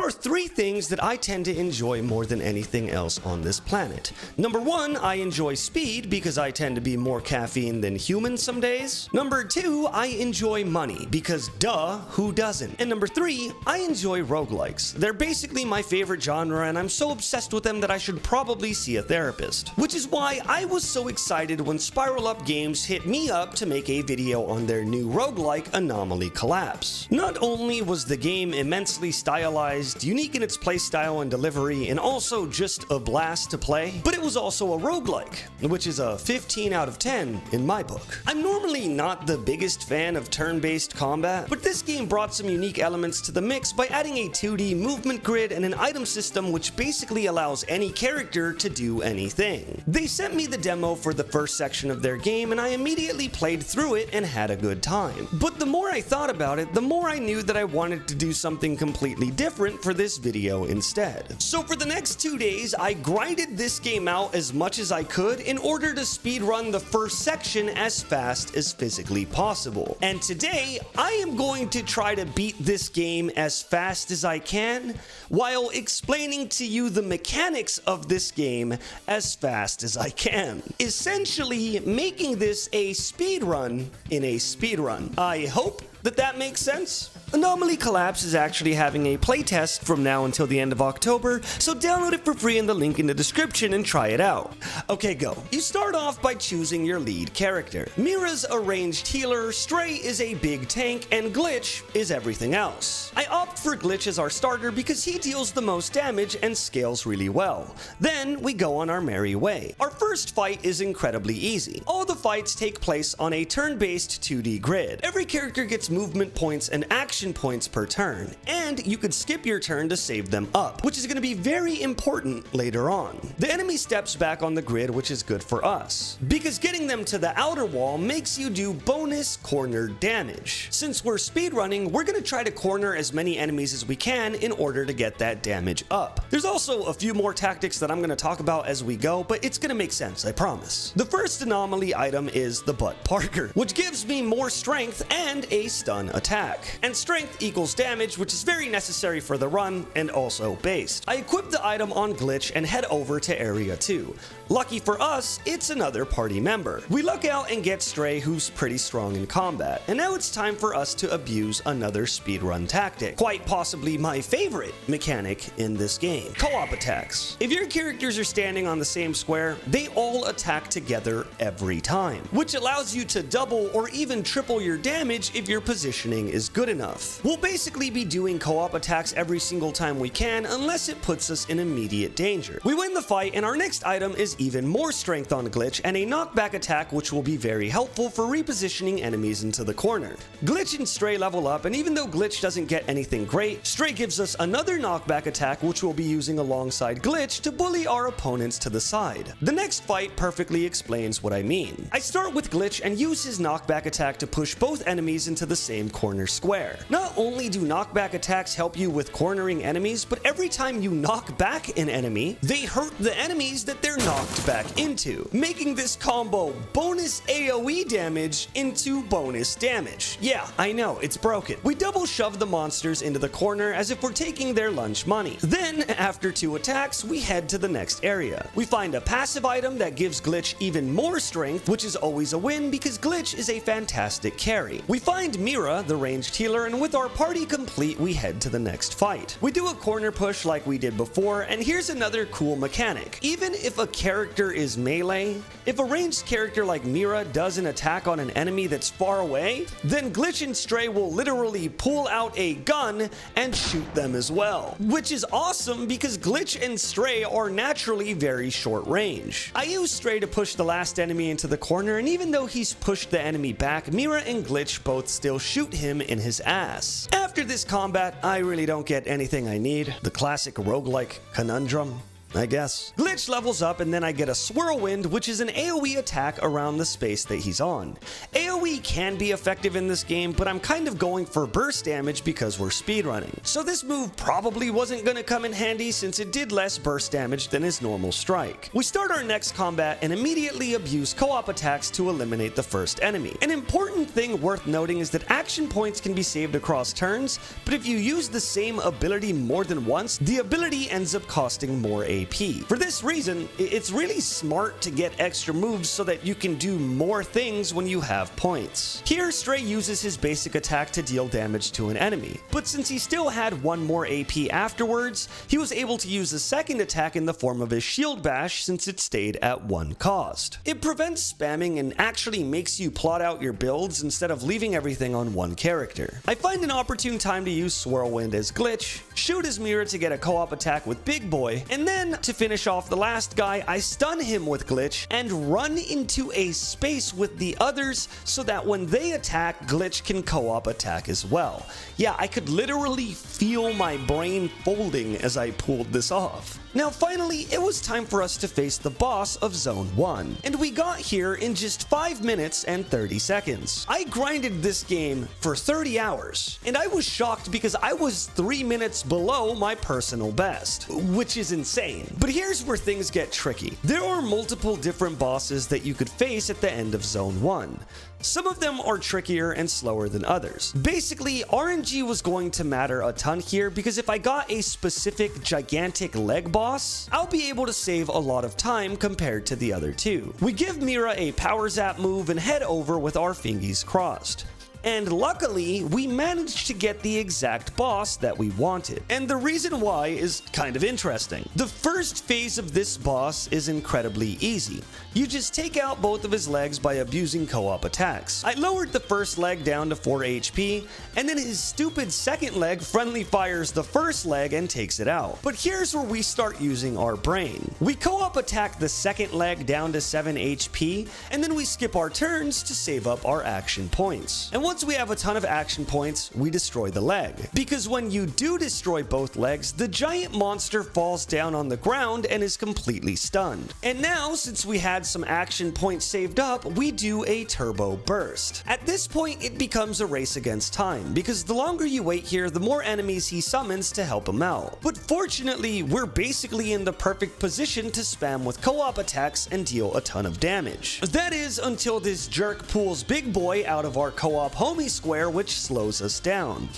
are three things that I tend to enjoy more than anything else on this planet. Number one, I enjoy speed because I tend to be more caffeine than human some days. Number two, I enjoy money because duh, who doesn't? And number three, I enjoy roguelikes. They're basically my favorite genre and I'm so obsessed with them that I should probably see a therapist. Which is why I was so excited when Spiral Up Games hit me up to make a video on their new roguelike Anomaly Collapse. Not only was the game immensely stylized, unique in its playstyle and delivery, and also just a blast to play, but it was also a roguelike, which is a 15 out of 10 in my book. I'm normally not the biggest fan of turn-based combat, but this game brought some unique elements to the mix by adding a 2D movement grid and an item system which basically allows any character to do anything. They sent me the demo for the first section of their game and I immediately played through it and had a good time. But the more I thought about it, the more I knew that I wanted to do something completely different for this video instead. So for the next 2 days, I grinded this game out as much as I could in order to speedrun the first section as fast as physically possible. And today, I am going to try to beat this game as fast as I can, while explaining to you the mechanics of this game as fast as I can. Essentially, making this a speedrun in a speedrun. I hope that makes sense. Anomaly Collapse is actually having a playtest from now until the end of October, so download it for free in the link in the description and try it out. Okay, go. You start off by choosing your lead character. Mira's a ranged healer, Stray is a big tank, and Glitch is everything else. I opt for Glitch as our starter because he deals the most damage and scales really well. Then we go on our merry way. Our first fight is incredibly easy. All the fights take place on a turn-based 2D grid. Every character gets movement points and action points per turn, and you could skip your turn to save them up, which is going to be very important later on. The enemy steps back on the grid, which is good for us, because getting them to the outer wall makes you do bonus corner damage. Since we're speedrunning, we're going to try to corner as many enemies as we can in order to get that damage up. There's also a few more tactics that I'm going to talk about as we go, but it's going to make sense, I promise. The first anomaly item is the Butt Parker, which gives me more strength and a stun attack. And strength equals damage, which is very necessary for the run and also based. I equip the item on Glitch and head over to Area 2. Lucky for us, it's another party member. We luck out and get Stray, who's pretty strong in combat. And now it's time for us to abuse another speedrun tactic. Quite possibly my favorite mechanic in this game. Co-op attacks. If your characters are standing on the same square, they all attack together every time, which allows you to double or even triple your damage if your positioning is good enough. We'll basically be doing co-op attacks every single time we can unless it puts us in immediate danger. We win the fight and our next item is even more strength on Glitch and a knockback attack, which will be very helpful for repositioning enemies into the corner. Glitch and Stray level up, and even though Glitch doesn't get anything great, Stray gives us another knockback attack, which we'll be using alongside Glitch to bully our opponents to the side. The next fight perfectly explains what I mean. I start with Glitch and use his knockback attack to push both enemies into the same corner square. Not only do knockback attacks help you with cornering enemies, but every time you knock back an enemy, they hurt the enemies that they're knocked back into, making this combo bonus AoE damage into bonus damage. Yeah, I know, it's broken. We double shove the monsters into the corner as if we're taking their lunch money. Then, after 2 attacks, we head to the next area. We find a passive item that gives Glitch even more strength, which is always a win because Glitch is a fantastic carry. We find Mira, the ranged healer, and with our party complete, we head to the next fight. We do a corner push like we did before, and here's another cool mechanic. Even if a character is melee, if a ranged character like Mira does an attack on an enemy that's far away, then Glitch and Stray will literally pull out a gun and shoot them as well. Which is awesome because Glitch and Stray are naturally very short range. I use Stray to push the last enemy into the corner, and even though he's pushed the enemy back, Mira and Glitch both still shoot him in his ass. After this combat, I really don't get anything I need. The classic roguelike conundrum. I guess. Glitch levels up and then I get a Swirlwind, which is an AoE attack around the space that he's on. AoE can be effective in this game, but I'm kind of going for burst damage because we're speedrunning. So this move probably wasn't going to come in handy since it did less burst damage than his normal strike. We start our next combat and immediately abuse co-op attacks to eliminate the first enemy. An important thing worth noting is that action points can be saved across turns, but if you use the same ability more than once, the ability ends up costing more AP. For this reason, it's really smart to get extra moves so that you can do more things when you have points. Here, Stray uses his basic attack to deal damage to an enemy, but since he still had one more AP afterwards, he was able to use the second attack in the form of his shield bash since it stayed at one cost. It prevents spamming and actually makes you plot out your builds instead of leaving everything on one character. I find an opportune time to use Swirlwind as Glitch, shoot his mirror to get a co-op attack with Big Boy, and then to finish off the last guy, I stun him with Glitch and run into a space with the others so that when they attack, Glitch can co-op attack as well. Yeah, I could literally feel my brain folding as I pulled this off. Now finally, it was time for us to face the boss of Zone 1, and we got here in just 5 minutes and 30 seconds. I grinded this game for 30 hours, and I was shocked because I was 3 minutes below my personal best, which is insane. But here's where things get tricky. There are multiple different bosses that you could face at the end of Zone 1. Some of them are trickier and slower than others. Basically, RNG was going to matter a ton here because if I got a specific gigantic leg boss, I'll be able to save a lot of time compared to the other two. We give Mira a power zap move and head over with our fingies crossed. And luckily, we managed to get the exact boss that we wanted. And the reason why is kind of interesting. The first phase of this boss is incredibly easy. You just take out both of his legs by abusing co-op attacks. I lowered the first leg down to 4 HP, and then his stupid second leg friendly fires the first leg and takes it out. But here's where we start using our brain. We co-op attack the second leg down to 7 HP, and then we skip our turns to save up our action points. And once we have a ton of action points, we destroy the leg. Because when you do destroy both legs, the giant monster falls down on the ground and is completely stunned. And now, since we had some action points saved up, we do a turbo burst. At this point, it becomes a race against time, because the longer you wait here, the more enemies he summons to help him out. But fortunately, we're basically in the perfect position to spam with co-op attacks and deal a ton of damage. That is, until this jerk pulls Big Boy out of our co-op homie square, which slows us down.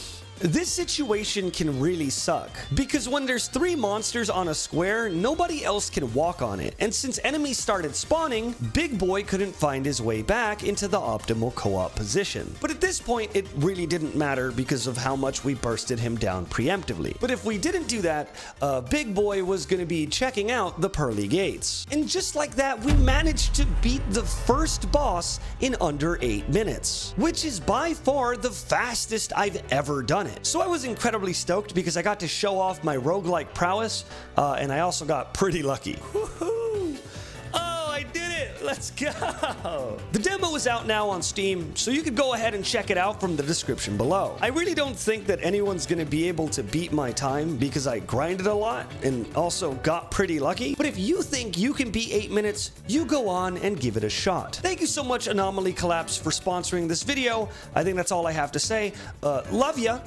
This situation can really suck, because when there's 3 monsters on a square, nobody else can walk on it, and since enemies started spawning, Big Boy couldn't find his way back into the optimal co-op position. But at this point, it really didn't matter because of how much we bursted him down preemptively. But if we didn't do that, Big Boy was going to be checking out the pearly gates. And just like that, we managed to beat the first boss in under 8 minutes, which is by far the fastest I've ever done it. So I was incredibly stoked because I got to show off my roguelike prowess, and I also got pretty lucky. Woohoo! Oh, I did it! Let's go! The demo is out now on Steam, so you could go ahead and check it out from the description below. I really don't think that anyone's gonna be able to beat my time because I grinded a lot and also got pretty lucky, but if you think you can beat 8 minutes, you go on and give it a shot. Thank you so much, Anomaly Collapse, for sponsoring this video. I think that's all I have to say. Love ya!